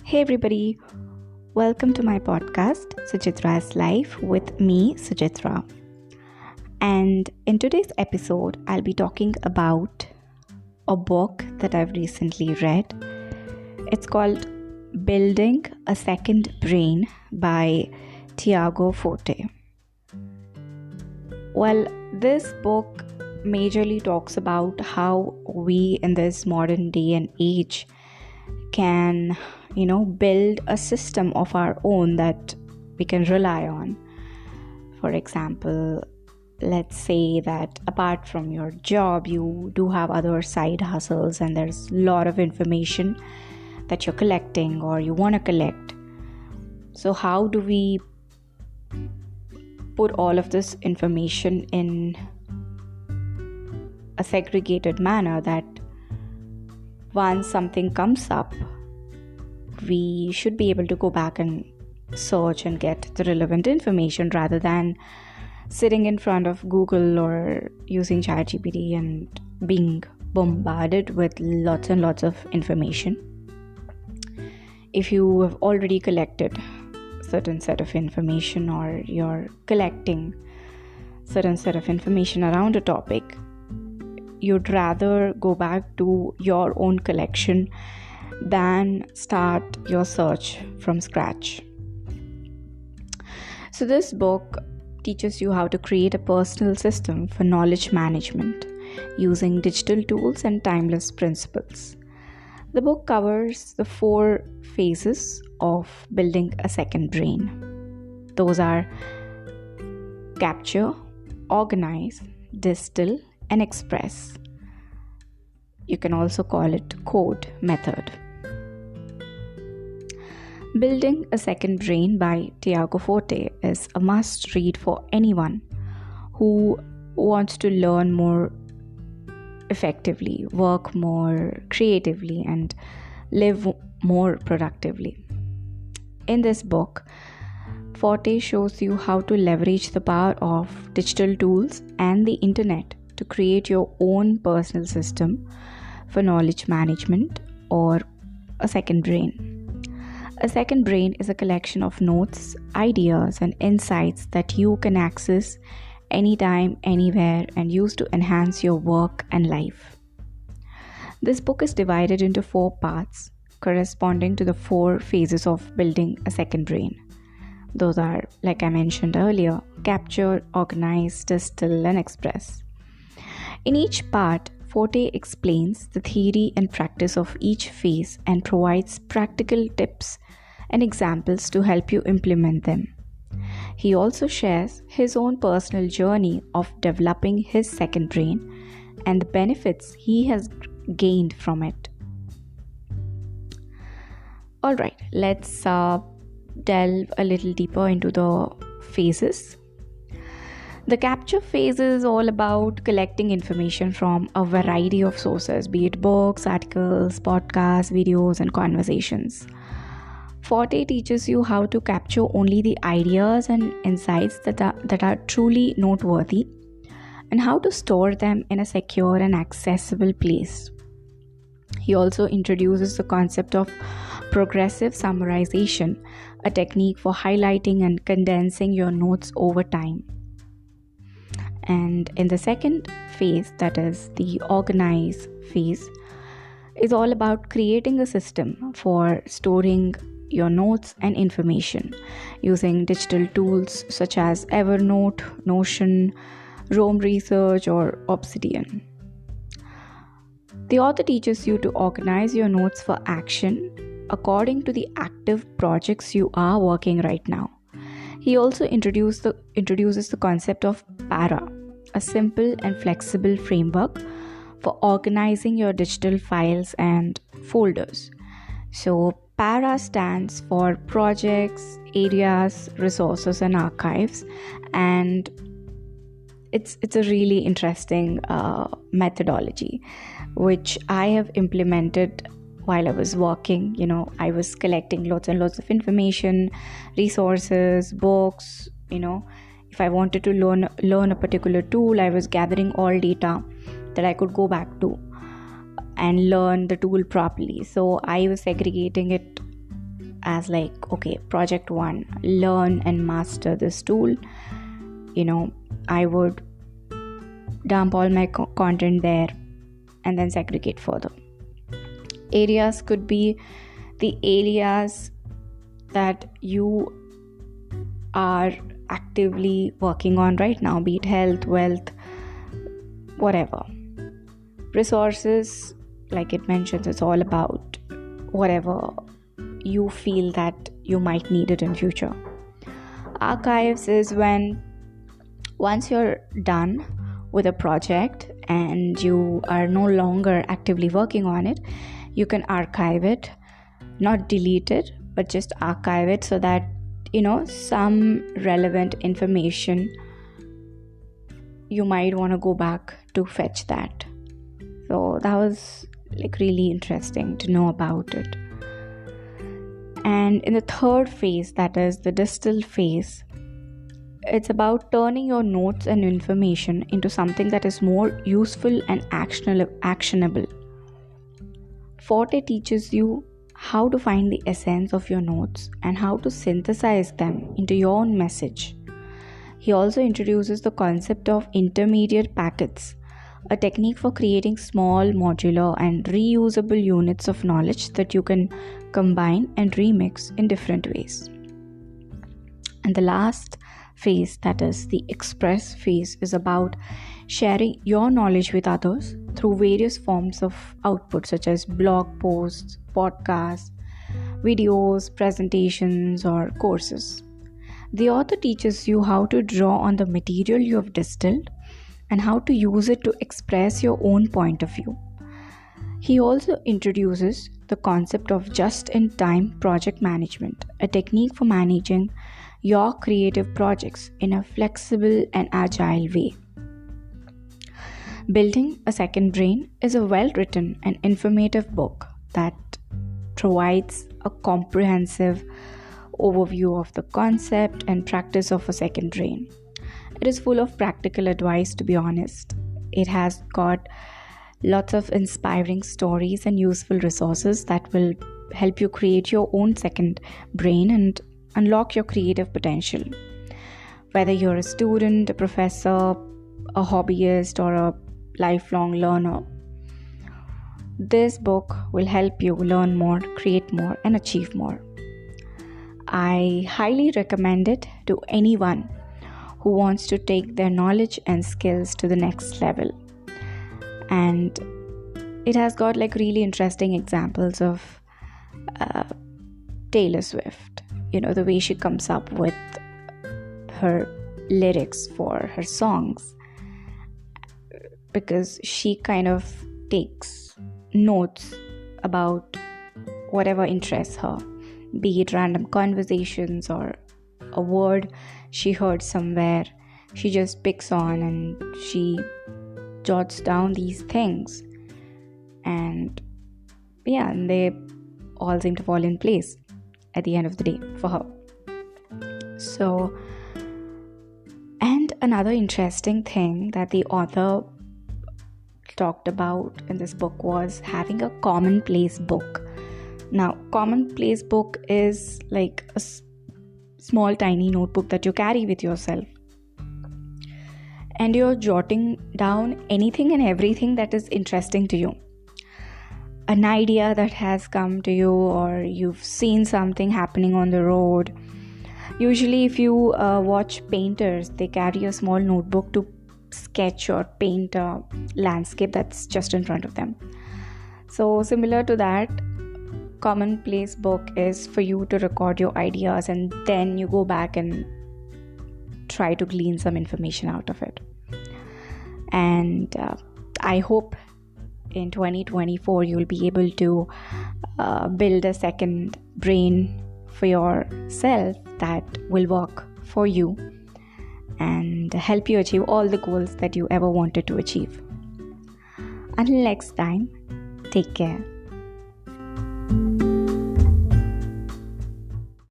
Hey everybody, welcome to my podcast Suchitra's Life with me, Suchitra. And in today's episode, I'll be talking about a book that I've recently read. It's called Building a Second Brain by Tiago Forte. Well, this book majorly talks about how we in this modern day and age can build a system of our own that we can rely on. For example, let's say that apart from your job, you do have other side hustles and there's a lot of information that you're collecting or you want to collect. So how do we put all of this information in a segregated manner that once something comes up, we should be able to go back and search and get the relevant information rather than sitting in front of Google or using ChatGPT and being bombarded with lots and lots of information. If you have already collected a certain set of information or you're collecting a certain set of information around a topic, you'd rather go back to your own collection than start your search from scratch. So this book teaches you how to create a personal system for knowledge management using digital tools and timeless principles. The book covers the 4 phases of building a second brain. Those are capture, organize, distill, and express. You can also call it code method. Building a Second Brain by Tiago Forte is a must read for anyone who wants to learn more effectively, work more creatively, and live more productively. In this book, Forte shows you how to leverage the power of digital tools and the internet to create your own personal system for knowledge management or a second brain. A second brain is a collection of notes, ideas, and insights that you can access anytime, anywhere, and use to enhance your work and life. This book is divided into 4 parts, corresponding to the 4 phases of building a second brain. Those are, like I mentioned earlier, capture, organize, distill, and express. In each part, Forte explains the theory and practice of each phase and provides practical tips and examples to help you implement them. He also shares his own personal journey of developing his second brain and the benefits he has gained from it. Alright, let's delve a little deeper into the phases. The capture phase is all about collecting information from a variety of sources, be it books, articles, podcasts, videos, and conversations. Forte teaches you how to capture only the ideas and insights that are truly noteworthy and how to store them in a secure and accessible place. He also introduces the concept of progressive summarization, a technique for highlighting and condensing your notes over time. And in the second phase, that is the organize phase, is all about creating a system for storing your notes and information using digital tools such as Evernote, Notion, Roam Research, or Obsidian. The author teaches you to organize your notes for action according to the active projects you are working right now. He also introduces the concept of para, a simple and flexible framework for organizing your digital files and folders. So para stands for projects, areas, resources, and archives, and it's a really interesting methodology which I have implemented while I was working. I was collecting lots and lots of information, resources, books. If I wanted to learn a particular tool, I was gathering all data that I could go back to and learn the tool properly. So I was segregating it as like, okay, project 1, learn and master this tool. I would dump all my content there and then segregate further. Areas could be the areas that you are actively working on right now, be it health, wealth, whatever. Resources, like it mentions, it's all about whatever you feel that you might need it in future. Archives is when once you're done with a project and you are no longer actively working on it, you can archive it, not delete it, but just archive it so that some relevant information you might want to go back to fetch that. So that was like really interesting to know about it. And in the third phase, that is the distill phase, it's about turning your notes and information into something that is more useful and actionable. Forte teaches you how to find the essence of your notes and how to synthesize them into your own message. He also introduces the concept of intermediate packets, a technique for creating small, modular, and reusable units of knowledge that you can combine and remix in different ways. And the last phase, that is the express phase, is about sharing your knowledge with others through various forms of output such as blog posts, podcasts, videos, presentations, or courses. The author teaches you how to draw on the material you have distilled and how to use it to express your own point of view. He also introduces the concept of just-in-time project management, a technique for managing your creative projects in a flexible and agile way. Building a Second Brain is a well-written and informative book that provides a comprehensive overview of the concept and practice of a second brain. It is full of practical advice, to be honest. It has got lots of inspiring stories and useful resources that will help you create your own second brain and unlock your creative potential. Whether you're a student, a professor, a hobbyist, or a lifelong learner, this book will help you learn more, create more, and achieve more. I highly recommend it to anyone who wants to take their knowledge and skills to the next level. And it has got like really interesting examples of Taylor Swift, the way she comes up with her lyrics for her songs, because she kind of takes notes about whatever interests her, be it random conversations or a word she heard somewhere. She just picks on and she jots down these things, and they all seem to fall in place at the end of the day for her. So, and another interesting thing that the author talked about in this book was having a commonplace book. Now, commonplace book is like a small tiny notebook that you carry with yourself, and you're jotting down anything and everything that is interesting to you. An idea that has come to you, or you've seen something happening on the road. Usually if you watch painters, they carry a small notebook to sketch or paint a landscape that's just in front of them. So similar to that, commonplace book is for you to record your ideas, and then you go back and try to glean some information out of it. And I hope in 2024 you'll be able to build a second brain for yourself that will work for you and help you achieve all the goals that you ever wanted to achieve. Until next time, take care.